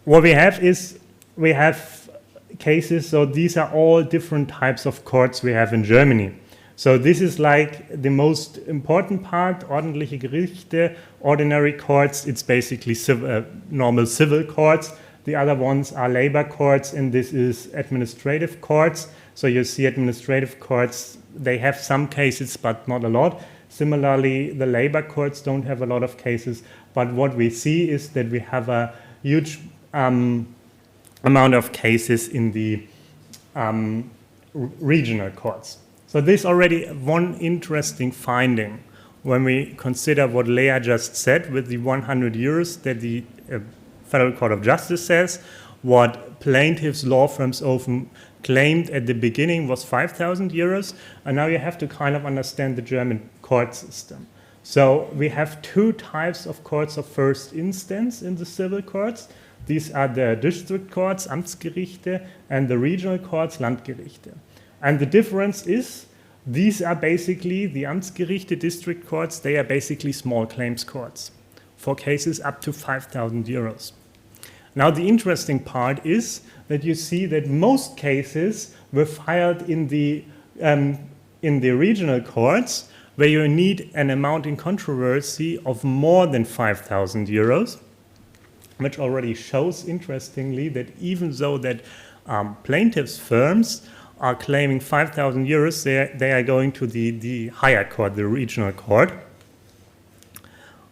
what we have is we have cases, so these are all different types of courts we have in Germany. So this is like the most important part, ordentliche Gerichte, ordinary courts. It's basically normal civil courts. The other ones are labor courts, and this is administrative courts. So you see administrative courts, they have some cases, but not a lot. Similarly, the labor courts don't have a lot of cases, but what we see is that we have a huge amount of cases in the regional courts. So this is already one interesting finding when we consider what Lea just said with the 100 euros that the Federal Court of Justice says. What plaintiffs' law firms often claimed at the beginning was 5,000 euros, and now you have to kind of understand the German court system. So we have two types of courts of first instance in the civil courts. These are the district courts, Amtsgerichte, and the regional courts, Landgerichte. And the difference is, these are basically, the Amtsgerichte district courts, they are basically small claims courts for cases up to 5,000 euros. Now the interesting part is that you see that most cases were filed in the regional courts where you need an amount in controversy of more than 5,000 euros, which already shows, interestingly, that even though that plaintiffs' firms are claiming 5,000 euros, they are going to the higher court, the regional court.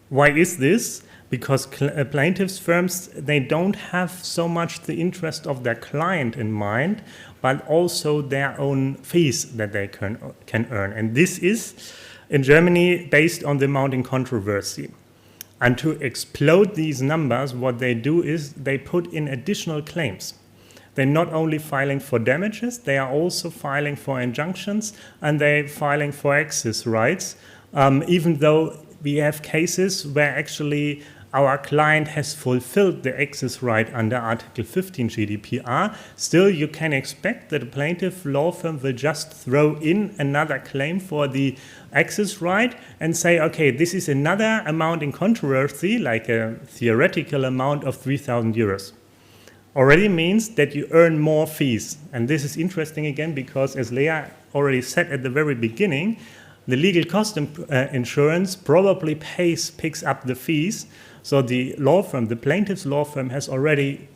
Why is this? Because plaintiffs' firms, they don't have so much the interest of their client in mind, but also their own fees that they can earn. And this is, in Germany, based on the amount in controversy. And to explode these numbers, what they do is they put in additional claims. They're not only filing for damages, they are also filing for injunctions, and they're filing for access rights, even though we have cases where actually our client has fulfilled the access right under Article 15 GDPR. Still, you can expect that a plaintiff law firm will just throw in another claim for the access right and say, okay, this is another amount in controversy, like a theoretical amount of 3,000 euros. Already means that you earn more fees. And this is interesting again because, as Lea already said at the very beginning, the legal cost insurance probably picks up the fees. So the law firm, the plaintiff's law firm, has already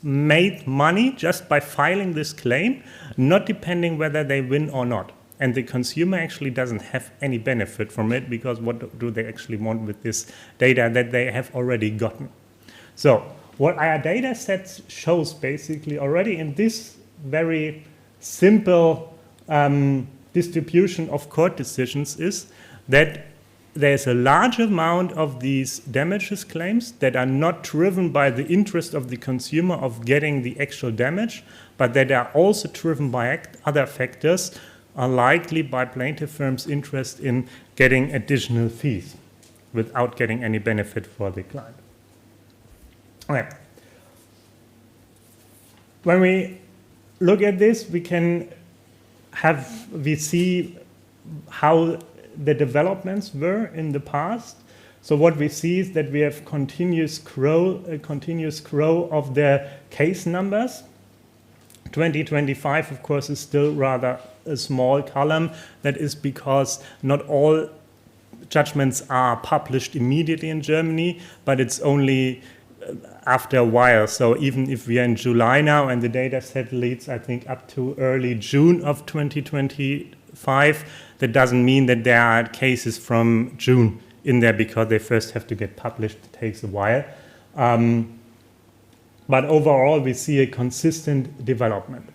made money just by filing this claim, not depending whether they win or not. And the consumer actually doesn't have any benefit from it, because what do they actually want with this data that they have already gotten? So what our data set shows basically already in this very simple distribution of court decisions is that there's a large amount of these damages claims that are not driven by the interest of the consumer of getting the actual damage, but that are also driven by other factors, are likely by plaintiff firms' interest in getting additional fees without getting any benefit for the client. Okay. When we look at this, we see how the developments were in the past. So what we see is that we have a continuous growth of the case numbers. 2025, of course, is still rather a small column. That is because not all judgments are published immediately in Germany, but it's only after a while. So even if we are in July now and the data set leads, I think, up to early June of 2025, that doesn't mean that there are cases from June in there, because they first have to get published. It takes a while. But overall, we see a consistent development.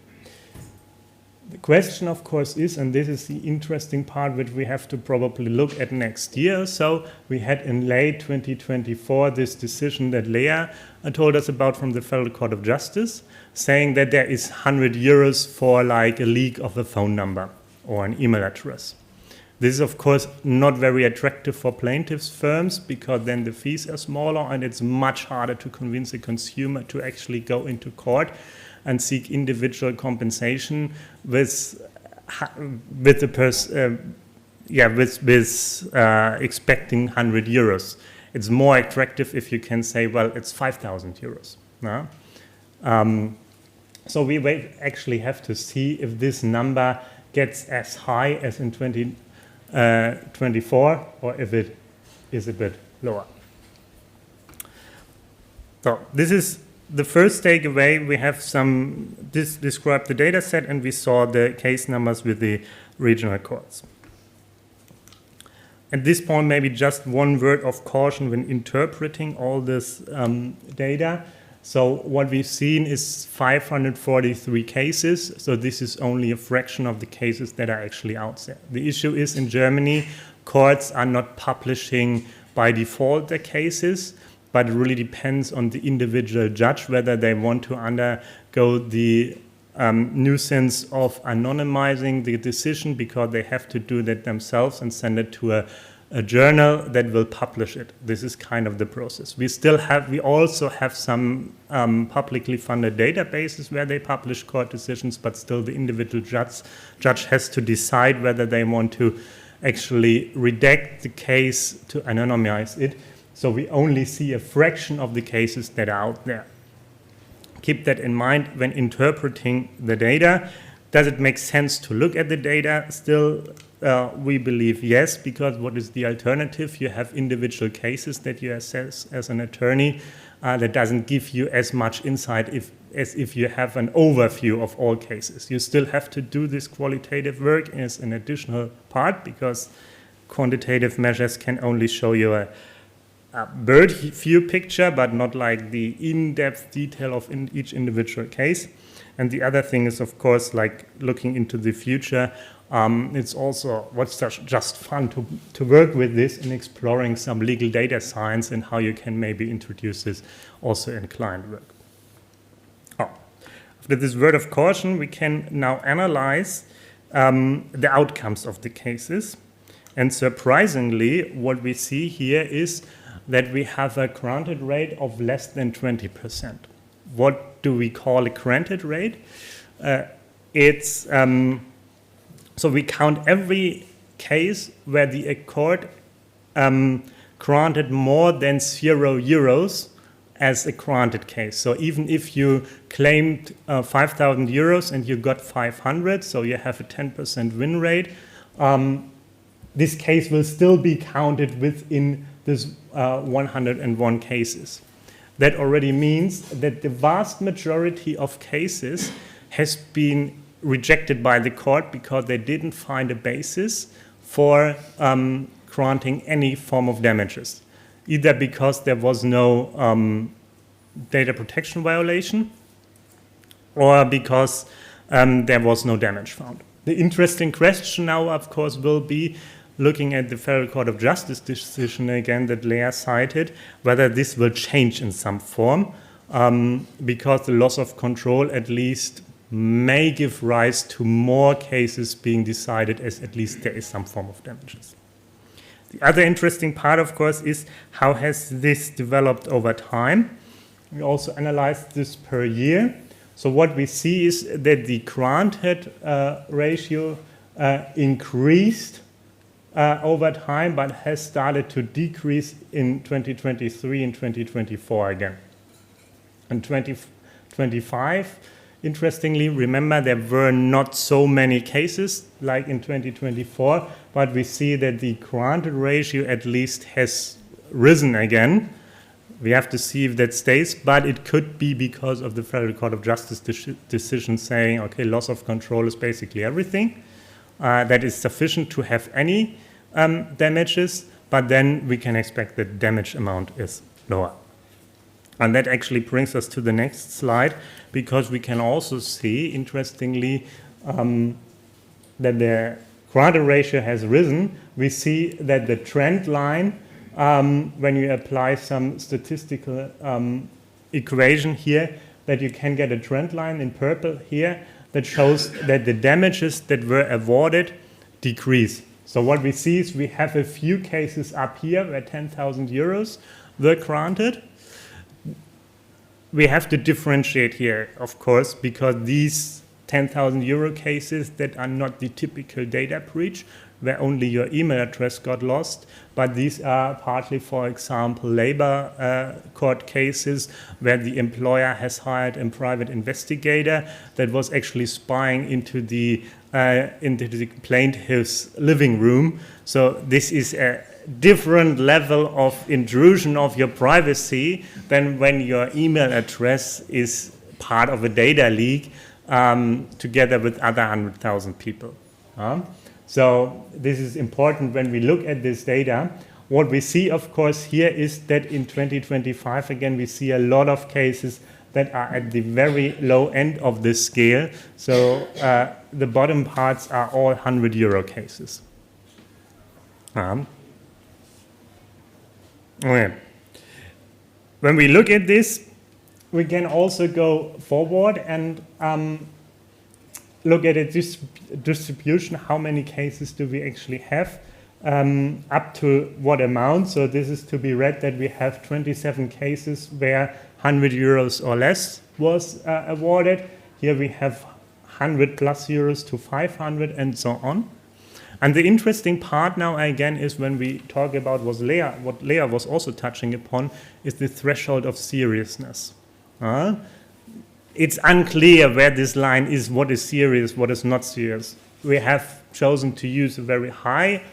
The question, of course, is, and this is the interesting part which we have to probably look at next year. So we had in late 2024 this decision that Lea told us about from the Federal Court of Justice, saying that there is 100 euros for like a leak of a phone number or an email address. This is, of course, not very attractive for plaintiffs' firms, because then the fees are smaller and it's much harder to convince a consumer to actually go into court and seek individual compensation with expecting 100 euros. It's more attractive if you can say, well, it's 5,000 euros. No? So we actually have to see if this number gets as high as in 2024 or if it is a bit lower. So this is the first takeaway. We have described the data set, and we saw the case numbers with the regional courts. At this point, maybe just one word of caution when interpreting all this data. So what we've seen is 543 cases. So this is only a fraction of the cases that are actually out there. The issue is in Germany, courts are not publishing by default their cases, but it really depends on the individual judge whether they want to undergo the nuisance of anonymizing the decision, because they have to do that themselves and send it to a journal that will publish it. This is kind of the process. We also have some publicly funded databases where they publish court decisions, but still the individual judge has to decide whether they want to actually redact the case to anonymize it. So we only see a fraction of the cases that are out there. Keep that in mind when interpreting the data. Does it make sense to look at the data? Still, we believe yes, because what is the alternative? You have individual cases that you assess as an attorney that doesn't give you as much insight as if you have an overview of all cases. You still have to do this qualitative work as an additional part, because quantitative measures can only show you a bird view picture, but not like the in-depth detail of each individual case. And the other thing is, of course, like looking into the future, it's also what's just fun to work with this and exploring some legal data science and how you can maybe introduce this also in client work. After this word of caution, we can now analyze the outcomes of the cases. And surprisingly, what we see here is that we have a granted rate of less than 20%. What do we call a granted rate? So we count every case where the court granted more than €0 as a granted case. So even if you claimed 5,000 euros and you got 500, so you have a 10% win rate, this case will still be counted within this 101 cases. That already means that the vast majority of cases has been rejected by the court because they didn't find a basis for granting any form of damages, either because there was no data protection violation or because there was no damage found. The interesting question now, of course, will be, looking at the Federal Court of Justice decision again that Leah cited, whether this will change in some form, because the loss of control at least may give rise to more cases being decided as at least there is some form of damages. The other interesting part, of course, is how has this developed over time. We also analyzed this per year. So what we see is that the granted ratio increased over time, but has started to decrease in 2023 and 2024 again. In 2025, interestingly, remember there were not so many cases like in 2024, but we see that the granted ratio at least has risen again. We have to see if that stays, but it could be because of the Federal Court of Justice decision saying, okay, loss of control is basically everything. That is sufficient to have any damages, but then we can expect that damage amount is lower. And that actually brings us to the next slide, because we can also see, interestingly, that the granted ratio has risen. We see that the trend line, when you apply some statistical equation here, that you can get a trend line in purple here that shows that the damages that were awarded decrease. So what we see is we have a few cases up here where 10,000 euros were granted. We have to differentiate here, of course, because these 10,000 euro cases that are not the typical data breach where only your email address got lost, but these are partly, for example, labor court cases where the employer has hired a private investigator that was actually spying into the plaintiff's living room. So this is a different level of intrusion of your privacy than when your email address is part of a data leak together with other 100,000 people. So this is important when we look at this data. What we see, of course, here is that in 2025, again, we see a lot of cases that are at the very low end of this scale. So the bottom parts are all €100 cases. Okay. When we look at this, we can also go forward and look at a distribution. How many cases do we actually have? Up to what amount? So this is to be read that we have 27 cases where €100 or less was awarded. Here we have 100 plus euros to 500 and so on. And the interesting part now again is when we talk about what Lea was also touching upon is the threshold of seriousness. It's unclear where this line is, what is serious, what is not serious. We have chosen to use a very high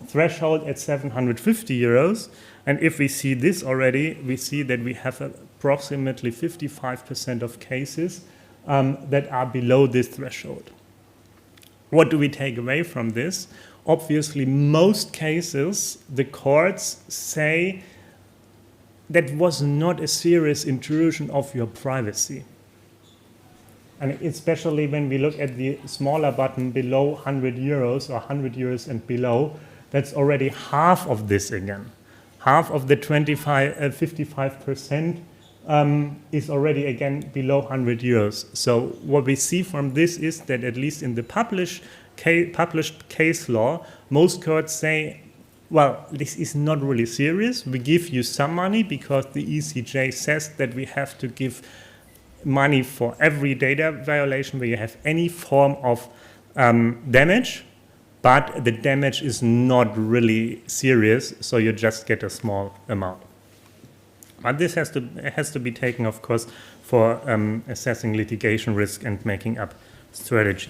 threshold at €750. And if we see this already, we see that we have approximately 55% of cases that are below this threshold. What do we take away from this? Obviously, most cases, the courts say that was not a serious intrusion of your privacy. And especially when we look at the smaller button below €100 or €100 and below, that's already half of this again. Half of the 55% is already again below €100. So what we see from this is that at least in the published case law, most courts say, well, this is not really serious. We give you some money because the ECJ says that we have to give money for every data violation where you have any form of damage, but the damage is not really serious, so you just get a small amount. But this has to be taken, of course, for assessing litigation risk and making up strategy.